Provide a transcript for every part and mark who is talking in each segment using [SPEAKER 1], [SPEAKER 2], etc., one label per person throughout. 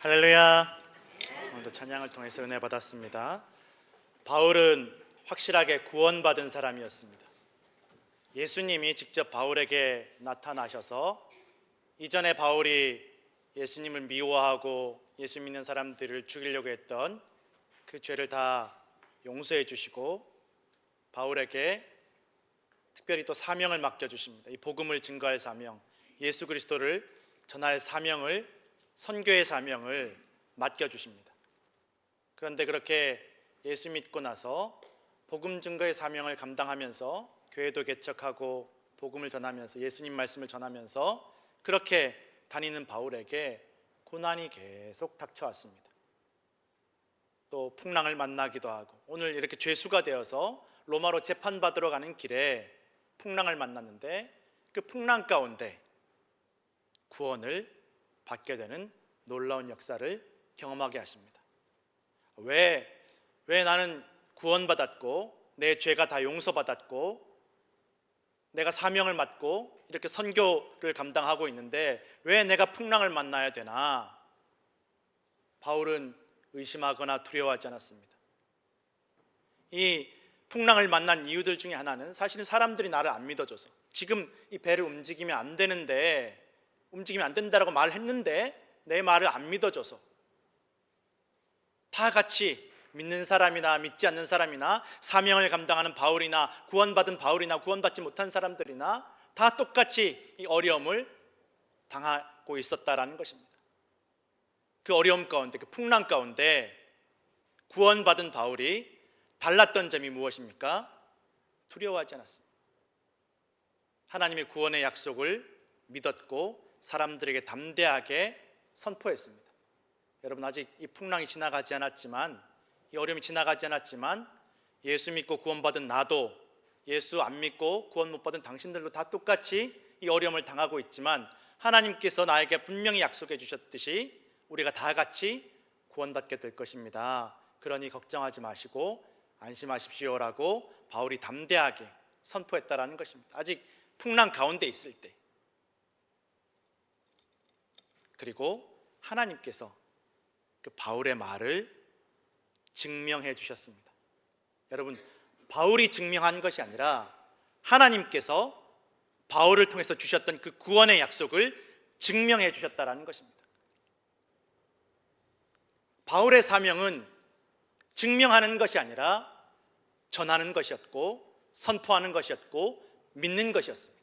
[SPEAKER 1] 할렐루야. 오늘도 찬양을 통해서 은혜 받았습니다. 바울은 확실하게 구원받은 사람이었습니다. 예수님이 직접 바울에게 나타나셔서 이전에 바울이 예수님을 미워하고 예수 믿는 사람들을 죽이려고 했던 그 죄를 다 용서해 주시고 바울에게 특별히 또 사명을 맡겨주십니다. 이 복음을 증거할 사명, 예수 그리스도를 전할 사명을, 선교의 사명을 맡겨주십니다. 그런데 그렇게 예수 믿고 나서 복음 증거의 사명을 감당하면서 교회도 개척하고 복음을 전하면서 예수님 말씀을 전하면서 그렇게 다니는 바울에게 고난이 계속 닥쳐왔습니다. 또 풍랑을 만나기도 하고, 오늘 이렇게 죄수가 되어서 로마로 재판받으러 가는 길에 풍랑을 만났는데 그 풍랑 가운데 구원을 받게 되는 놀라운 역사를 경험하게 하십니다. 왜 나는 구원받았고 내 죄가 다 용서받았고 내가 사명을 맡고 이렇게 선교를 감당하고 있는데 왜 내가 풍랑을 만나야 되나? 바울은 의심하거나 두려워하지 않았습니다. 이 풍랑을 만난 이유들 중에 하나는 사실은 사람들이 나를 안 믿어줘서, 지금 이 배를 움직이면 안 되는데, 움직이면 안 된다라고 말했는데 내 말을 안 믿어줘서, 다 같이 믿는 사람이나 믿지 않는 사람이나 사명을 감당하는 바울이나 구원받은 바울이나 구원받지 못한 사람들이나 다 똑같이 이 어려움을 당하고 있었다라는 것입니다. 그 어려움 가운데, 그 풍랑 가운데 구원받은 바울이 달랐던 점이 무엇입니까? 두려워하지 않았습니다. 하나님의 구원의 약속을 믿었고 사람들에게 담대하게 선포했습니다. 여러분, 아직 이 풍랑이 지나가지 않았지만, 이 어려움이 지나가지 않았지만 예수 믿고 구원받은 나도, 예수 안 믿고 구원 못 받은 당신들도 다 똑같이 이 어려움을 당하고 있지만 하나님께서 나에게 분명히 약속해 주셨듯이 우리가 다 같이 구원받게 될 것입니다. 그러니 걱정하지 마시고 안심하십시오라고 바울이 담대하게 선포했다라는 것입니다. 아직 풍랑 가운데 있을 때. 그리고 하나님께서 그 바울의 말을 증명해 주셨습니다. 여러분, 바울이 증명한 것이 아니라 하나님께서 바울을 통해서 주셨던 그 구원의 약속을 증명해 주셨다라는 것입니다. 바울의 사명은 증명하는 것이 아니라 전하는 것이었고 선포하는 것이었고 믿는 것이었습니다.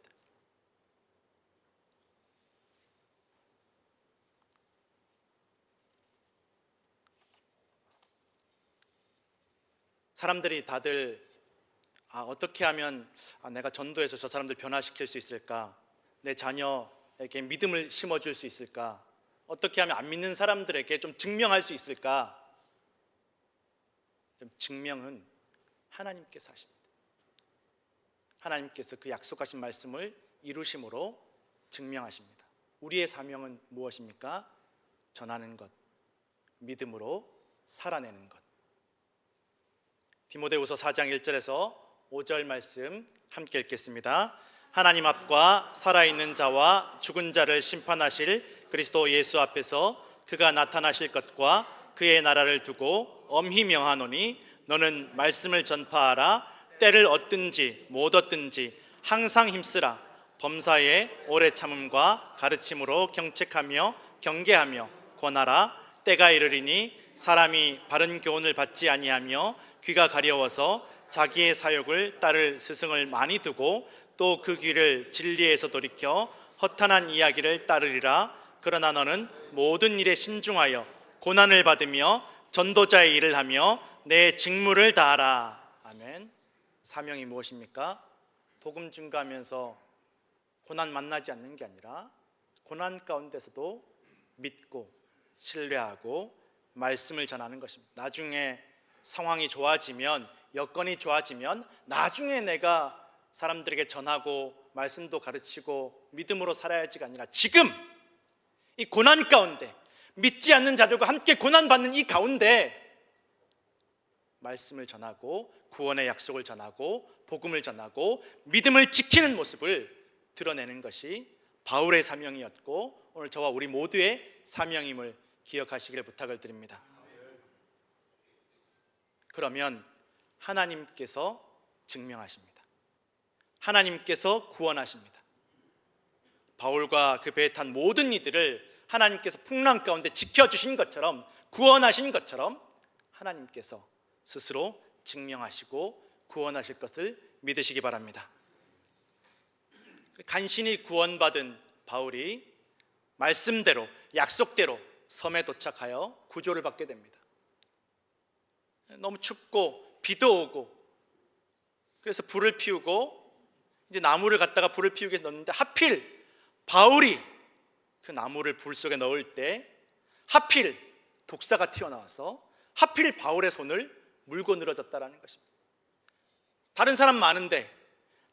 [SPEAKER 1] 사람들이 다들 어떻게 하면 내가 전도해서 저 사람들 변화시킬 수 있을까? 내 자녀에게 믿음을 심어줄 수 있을까? 어떻게 하면 안 믿는 사람들에게 좀 증명할 수 있을까? 증명은 하나님께서 하십니다. 하나님께서 그 약속하신 말씀을 이루심으로 증명하십니다. 우리의 사명은 무엇입니까? 전하는 것, 믿음으로 살아내는 것. 디모데후서 4장 1절에서 5절 말씀 함께 읽겠습니다. 하나님 앞과 살아있는 자와 죽은 자를 심판하실 그리스도 예수 앞에서 그가 나타나실 것과 그의 나라를 두고 엄히 명하노니 너는 말씀을 전파하라. 때를 얻든지 못 얻든지 항상 힘쓰라. 범사에 오래 참음과 가르침으로 경책하며 경계하며 권하라. 때가 이르리니 사람이 바른 교훈을 받지 아니하며 귀가 가려워서 자기의 사욕을 따를 스승을 많이 두고 또 그 귀를 진리에서 돌이켜 허탄한 이야기를 따르리라. 그러나 너는 모든 일에 신중하여 고난을 받으며 전도자의 일을 하며 내 직무를 다하라. 아멘. 사명이 무엇입니까? 복음 증거하면서 고난 만나지 않는 게 아니라 고난 가운데서도 믿고 신뢰하고 말씀을 전하는 것입니다. 나중에 상황이 좋아지면, 여건이 좋아지면 나중에 내가 사람들에게 전하고 말씀도 가르치고 믿음으로 살아야지가 아니라 지금 이 고난 가운데, 믿지 않는 자들과 함께 고난받는 이 가운데 말씀을 전하고 구원의 약속을 전하고 복음을 전하고 믿음을 지키는 모습을 드러내는 것이 바울의 사명이었고 오늘 저와 우리 모두의 사명임을 기억하시기를 부탁을 드립니다. 그러면 하나님께서 증명하십니다. 하나님께서 구원하십니다. 바울과 그 배에 탄 모든 이들을 하나님께서 풍랑 가운데 지켜주신 것처럼, 구원하신 것처럼 하나님께서 스스로 증명하시고 구원하실 것을 믿으시기 바랍니다. 간신히 구원받은 바울이 말씀대로, 약속대로 섬에 도착하여 구조를 받게 됩니다. 너무 춥고 비도 오고, 그래서 불을 피우고 이제 나무를 갖다가 불을 피우기 위해서 넣는데, 하필 바울이 그 나무를 불 속에 넣을 때 하필 독사가 튀어나와서 하필 바울의 손을 물고 늘어졌다라는 것입니다. 다른 사람 많은데,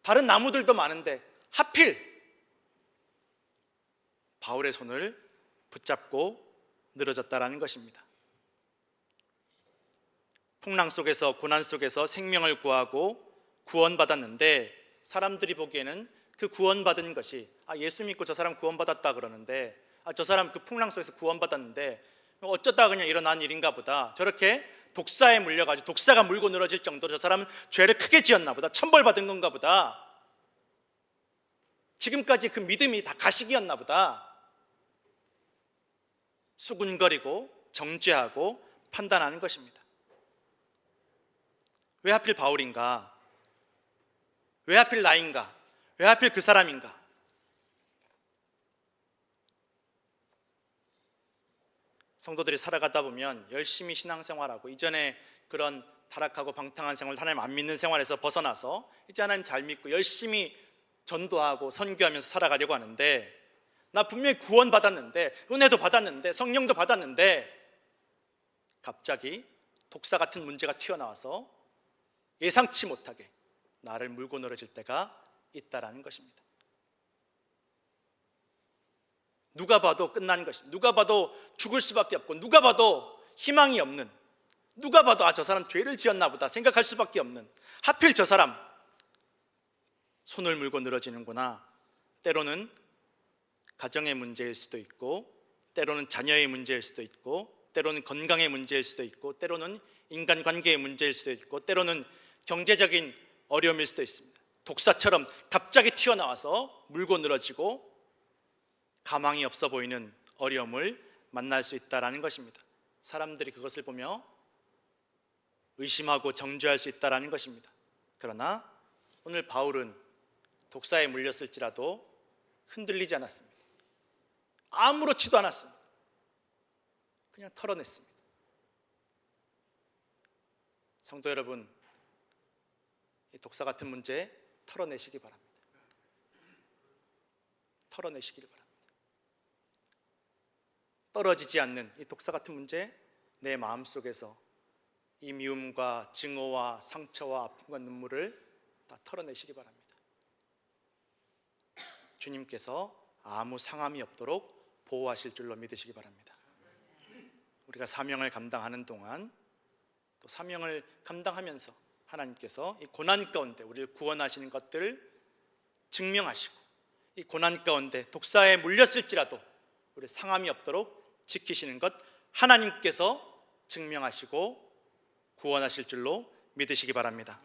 [SPEAKER 1] 다른 나무들도 많은데 하필 바울의 손을 붙잡고 늘어졌다라는 것입니다. 풍랑 속에서, 고난 속에서 생명을 구하고 구원받았는데, 사람들이 보기에는 그 구원받은 것이, 예수 믿고 저 사람 구원받았다 그러는데, 저 사람 그 풍랑 속에서 구원받았는데 어쩌다 그냥 일어난 일인가 보다, 저렇게 독사에 물려가지고 독사가 물고 늘어질 정도로 저 사람은 죄를 크게 지었나 보다, 천벌받은 건가 보다, 지금까지 그 믿음이 다 가식이었나 보다, 수군거리고 정죄하고 판단하는 것입니다. 왜 하필 바울인가? 왜 하필 나인가? 왜 하필 그 사람인가? 성도들이 살아가다 보면 열심히 신앙생활하고, 이전에 그런 타락하고 방탕한 생활, 하나님 안 믿는 생활에서 벗어나서 이제 하나님 잘 믿고 열심히 전도하고 선교하면서 살아가려고 하는데, 나 분명히 구원받았는데, 은혜도 받았는데, 성령도 받았는데, 갑자기 독사 같은 문제가 튀어나와서 예상치 못하게 나를 물고 늘어질 때가 있다라는 것입니다. 누가 봐도 끝난 것입니다. 누가 봐도 죽을 수밖에 없고, 누가 봐도 희망이 없는, 누가 봐도 저 사람 죄를 지었나 보다 생각할 수밖에 없는, 하필 저 사람 손을 물고 늘어지는구나. 때로는 가정의 문제일 수도 있고, 때로는 자녀의 문제일 수도 있고, 때로는 건강의 문제일 수도 있고, 때로는 인간관계의 문제일 수도 있고, 때로는 경제적인 어려움일 수도 있습니다. 독사처럼 갑자기 튀어나와서 물고 늘어지고 가망이 없어 보이는 어려움을 만날 수 있다는 것입니다. 사람들이 그것을 보며 의심하고 정죄할 수 있다는 것입니다. 그러나 오늘 바울은 독사에 물렸을지라도 흔들리지 않았습니다. 아무렇지도 않았습니다. 그냥 털어냈습니다. 성도 여러분, 이 독사 같은 문제 털어내시기 바랍니다. 털어내시기를 바랍니다. 떨어지지 않는 이 독사 같은 문제, 내 마음속에서 이 미움과 증오와 상처와 아픔과 눈물을 다 털어내시기 바랍니다. 주님께서 아무 상함이 없도록 보호하실 줄로 믿으시기 바랍니다. 우리가 사명을 감당하는 동안, 또 사명을 감당하면서 하나님께서 이 고난 가운데 우리를 구원하시는 것들을 증명하시고, 이 고난 가운데 독사에 물렸을지라도 우리 상함이 없도록 지키시는 것 하나님께서 증명하시고 구원하실 줄로 믿으시기 바랍니다.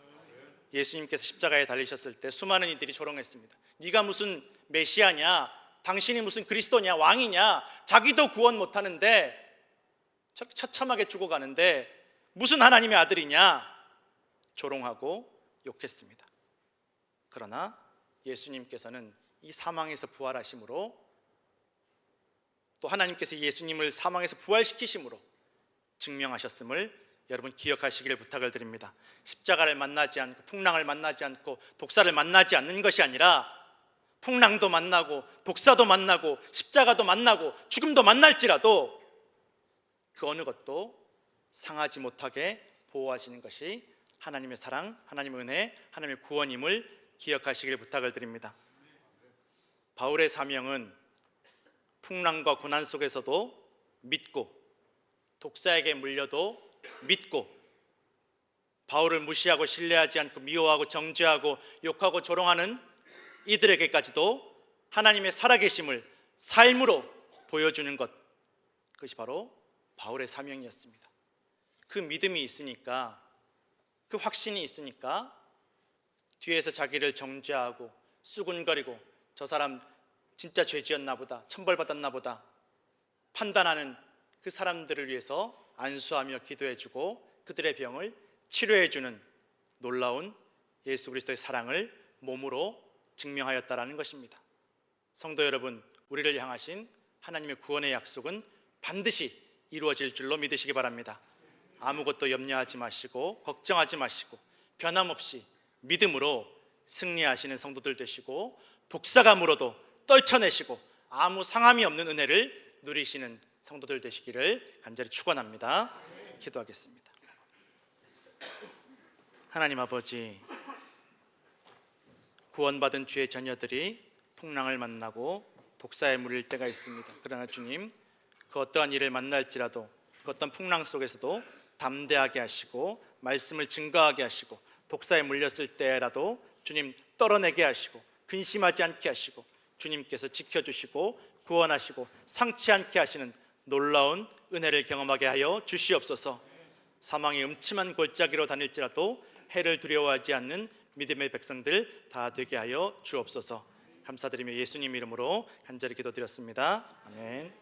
[SPEAKER 1] 예수님께서 십자가에 달리셨을 때 수많은 이들이 조롱했습니다. 네가 무슨 메시아냐, 당신이 무슨 그리스도냐, 왕이냐, 자기도 구원 못하는데 저렇게 처참하게 죽어가는데 무슨 하나님의 아들이냐, 조롱하고 욕했습니다. 그러나 예수님께서는 이 사망에서 부활하심으로, 또 하나님께서 예수님을 사망에서 부활시키심으로 증명하셨음을 여러분 기억하시기를 부탁을 드립니다. 십자가를 만나지 않고, 풍랑을 만나지 않고, 독사를 만나지 않는 것이 아니라 풍랑도 만나고 독사도 만나고 십자가도 만나고 죽음도 만날지라도 그 어느 것도 상하지 못하게 보호하시는 것이 하나님의 사랑, 하나님의 은혜, 하나님의 구원임을 기억하시길 부탁을 드립니다. 바울의 사명은 풍랑과 고난 속에서도 믿고, 독사에게 물려도 믿고, 바울을 무시하고 신뢰하지 않고 미워하고 정죄하고 욕하고 조롱하는 이들에게까지도 하나님의 살아계심을 삶으로 보여주는 것, 그것이 바로 바울의 사명이었습니다. 그 믿음이 있으니까, 그 확신이 있으니까 뒤에서 자기를 정죄하고 수군거리고 저 사람 진짜 죄 지었나 보다, 천벌받았나 보다 판단하는 그 사람들을 위해서 안수하며 기도해주고 그들의 병을 치료해주는 놀라운 예수 그리스도의 사랑을 몸으로 증명하였다라는 것입니다. 성도 여러분, 우리를 향하신 하나님의 구원의 약속은 반드시 이루어질 줄로 믿으시기 바랍니다. 아무것도 염려하지 마시고 걱정하지 마시고 변함없이 믿음으로 승리하시는 성도들 되시고 독사감으로도 떨쳐내시고 아무 상함이 없는 은혜를 누리시는 성도들 되시기를 간절히 축원합니다. 기도하겠습니다. 하나님 아버지, 구원받은 주의 자녀들이 풍랑을 만나고 독사에 물릴 때가 있습니다. 그러나 주님, 그 어떠한 일을 만날지라도 그 어떤 풍랑 속에서도 담대하게 하시고 말씀을 증거하게 하시고 독사에 물렸을 때라도 주님 떨어내게 하시고 근심하지 않게 하시고 주님께서 지켜주시고 구원하시고 상치 않게 하시는 놀라운 은혜를 경험하게 하여 주시옵소서. 사망의 음침한 골짜기로 다닐지라도 해를 두려워하지 않는 믿음의 백성들 다 되게 하여 주옵소서. 감사드리며 예수님 이름으로 간절히 기도드렸습니다. 아멘.